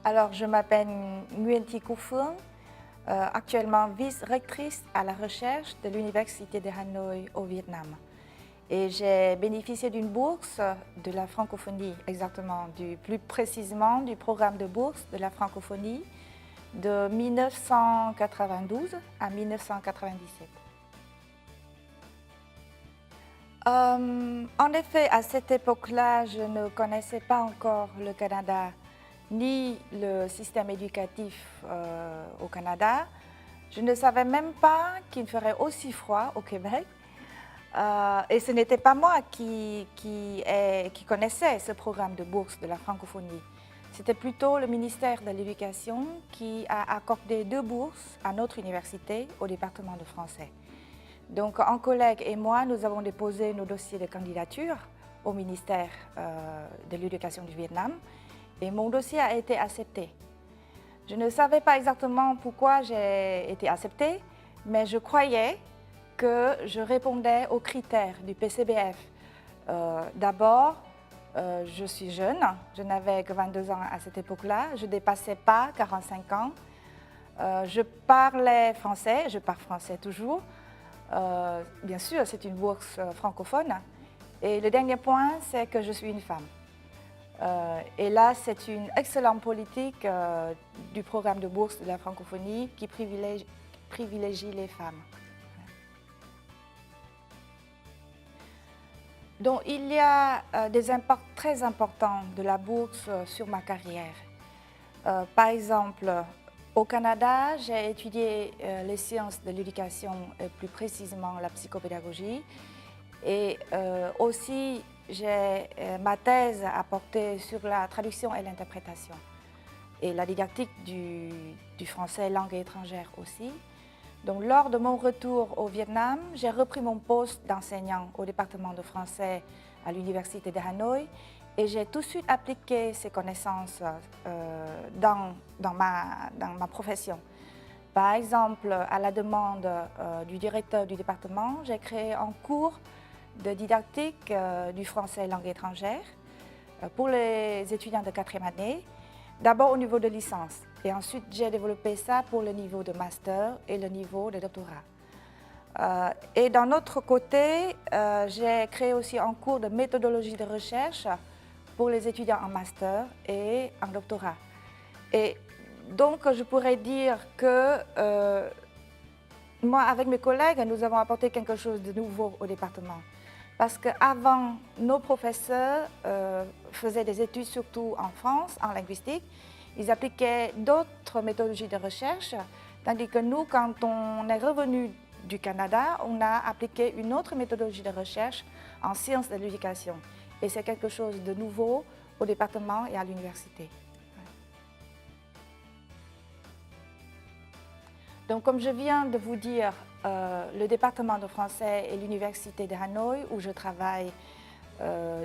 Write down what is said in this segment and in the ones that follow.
Alors, je m'appelle Nguyen Thi Cu Phương, actuellement vice-rectrice à la recherche de l'Université de Hanoï au Vietnam. Et j'ai bénéficié d'une bourse de la francophonie, exactement, plus précisément du programme de bourse de la francophonie de 1992 à 1997. En effet, à cette époque-là, je ne connaissais pas encore le Canada ni le système éducatif au Canada. Je ne savais même pas qu'il ferait aussi froid au Québec. Et ce n'était pas moi qui connaissais ce programme de bourse de la francophonie. C'était plutôt le ministère de l'Éducation qui a accordé 2 bourses à notre université au département de français. Donc, un collègue et moi, nous avons déposé nos dossiers de candidature au ministère de l'Éducation du Vietnam et mon dossier a été accepté. Je ne savais pas exactement pourquoi j'ai été acceptée, mais je croyais que je répondais aux critères du PCBF. D'abord, je suis jeune, je n'avais que 22 ans à cette époque-là, je ne dépassais pas 45 ans. Je parlais français, je parle français toujours. Bien sûr, c'est une bourse francophone. Et le dernier point, c'est que je suis une femme. Et là, c'est une excellente politique du programme de bourse de la francophonie qui privilégie les femmes. Donc, il y a des impacts très importants de la bourse sur ma carrière. Par exemple, au Canada, j'ai étudié les sciences de l'éducation, plus précisément la psychopédagogie. Et aussi, j'ai ma thèse à porter sur la traduction et l'interprétation. Et la didactique du français langue étrangère aussi. Donc, lors de mon retour au Vietnam, j'ai repris mon poste d'enseignant au département de français à l'Université de Hanoï et j'ai tout de suite appliqué ces connaissances dans ma profession. Par exemple, à la demande du directeur du département, j'ai créé un cours de didactique du français langue étrangère pour les étudiants de 4e année, d'abord au niveau de licence. Et ensuite, j'ai développé ça pour le niveau de master et le niveau de doctorat. Et d'un autre côté, j'ai créé aussi un cours de méthodologie de recherche pour les étudiants en master et en doctorat. Et donc, je pourrais dire que moi, avec mes collègues, nous avons apporté quelque chose de nouveau au département. Parce qu'avant, nos professeurs faisaient des études surtout en France, en linguistique. Ils appliquaient d'autres méthodologies de recherche, tandis que nous, quand on est revenu du Canada, on a appliqué une autre méthodologie de recherche en sciences de l'éducation. Et c'est quelque chose de nouveau au département et à l'université. Donc, comme je viens de vous dire, le département de français et l'université de Hanoï, où je travaille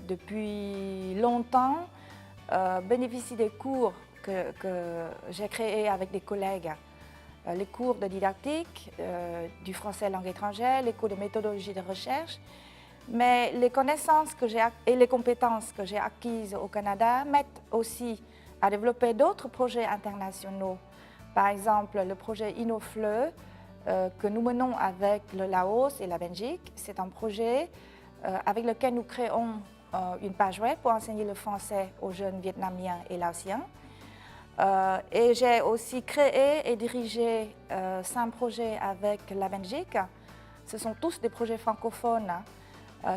depuis longtemps, bénéficient des cours que j'ai créés avec des collègues. Les cours de didactique, du français langue étrangère, les cours de méthodologie de recherche. Mais les connaissances et les compétences que j'ai acquises au Canada m'aident aussi à développer d'autres projets internationaux. Par exemple, le projet InnoFLE que nous menons avec le Laos et la Belgique, c'est un projet avec lequel nous créons une page web pour enseigner le français aux jeunes vietnamiens et laotiens. Et j'ai aussi créé et dirigé 5 projets avec la Belgique. Ce sont tous des projets francophones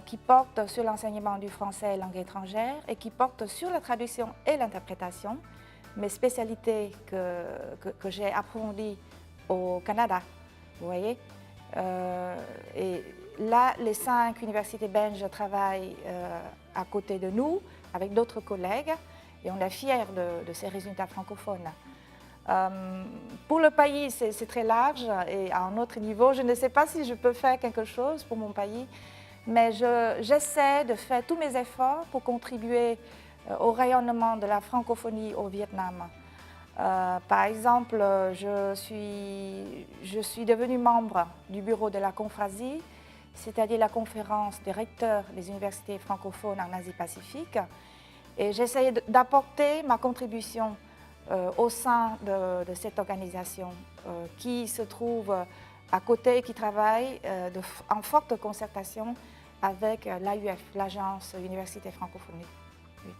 qui portent sur l'enseignement du français langue étrangère et qui portent sur la traduction et l'interprétation, mes spécialités que j'ai approfondies au Canada, vous voyez. Et là, les 5 universités belges travaillent à côté de nous, avec d'autres collègues, et on est fiers de ces résultats francophones. Pour le pays, c'est très large, et à un autre niveau, je ne sais pas si je peux faire quelque chose pour mon pays, mais j'essaie de faire tous mes efforts pour contribuer au rayonnement de la francophonie au Vietnam. Par exemple, je suis devenue membre du bureau de la Confrasie, c'est-à-dire la conférence des recteurs des universités francophones en Asie-Pacifique. Et j'essaie d'apporter ma contribution au sein de cette organisation qui se trouve à côté et qui travaille en forte concertation avec l'AUF, l'Agence Université Francophonie. Oui.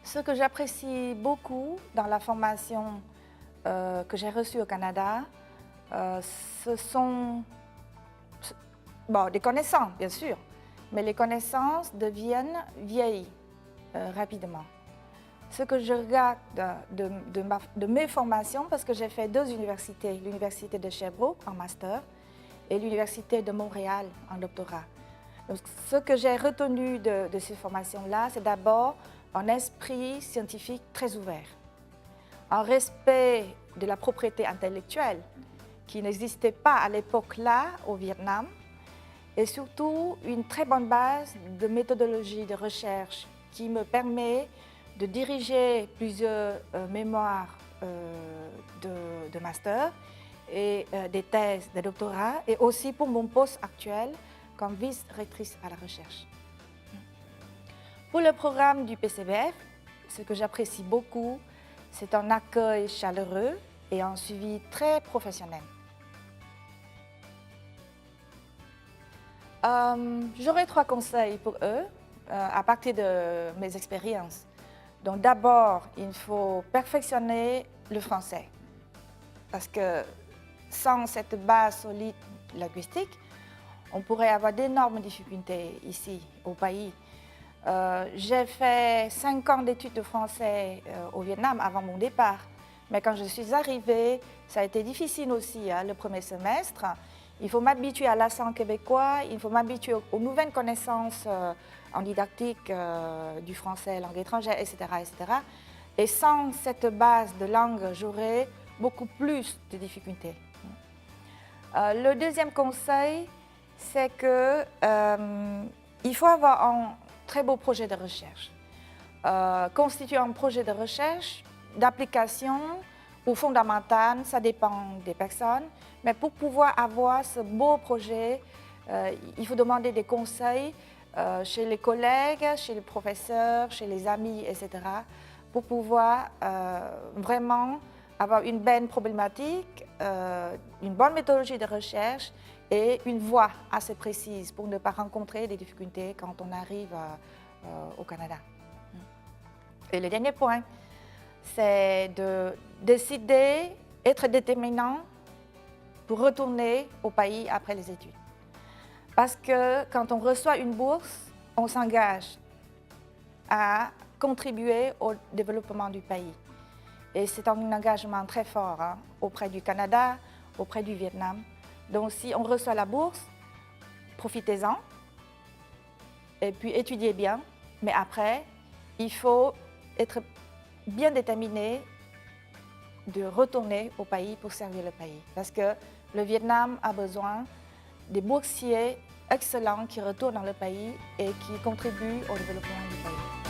Ce que j'apprécie beaucoup dans la formation que j'ai reçue au Canada, ce sont des connaissances, bien sûr, mais les connaissances deviennent vieilles rapidement. Ce que je regarde de mes formations, parce que j'ai fait 2 universités, l'université de Sherbrooke en master et l'université de Montréal en doctorat. Donc, ce que j'ai retenu de ces formations-là, c'est d'abord un esprit scientifique très ouvert, un respect de la propriété intellectuelle qui n'existait pas à l'époque-là au Vietnam, et surtout une très bonne base de méthodologie de recherche qui me permet de diriger plusieurs mémoires de master et des thèses de doctorat, et aussi pour mon poste actuel comme vice-rectrice à la recherche. Pour le programme du PCBF, ce que j'apprécie beaucoup, c'est un accueil chaleureux et un suivi très professionnel. J'aurais 3 conseils pour eux à partir de mes expériences. Donc d'abord, il faut perfectionner le français parce que sans cette base solide linguistique, on pourrait avoir d'énormes difficultés ici au pays. J'ai fait 5 ans d'études de français au Vietnam avant mon départ, mais quand je suis arrivée, ça a été difficile aussi le premier semestre. Il faut m'habituer à l'accent québécois, il faut m'habituer aux nouvelles connaissances en didactique du français, langue étrangère, etc., etc. Et sans cette base de langue, j'aurais beaucoup plus de difficultés. Le deuxième conseil, c'est qu'il faut avoir un très beau projet de recherche. Constituer un projet de recherche, d'application ou fondamental, ça dépend des personnes. Mais pour pouvoir avoir ce beau projet, il faut demander des conseils chez les collègues, chez les professeurs, chez les amis, etc. pour pouvoir vraiment avoir une bonne problématique, une bonne méthodologie de recherche et une voie assez précise pour ne pas rencontrer des difficultés quand on arrive au Canada. Et le dernier point, c'est de décider, être déterminant pour retourner au pays après les études. Parce que quand on reçoit une bourse, on s'engage à contribuer au développement du pays. Et c'est un engagement très fort auprès du Canada, auprès du Vietnam. Donc si on reçoit la bourse, profitez-en et puis étudiez bien. Mais après, il faut être bien déterminé de retourner au pays pour servir le pays. Parce que le Vietnam a besoin des boursiers excellents qui retournent dans le pays et qui contribuent au développement du pays.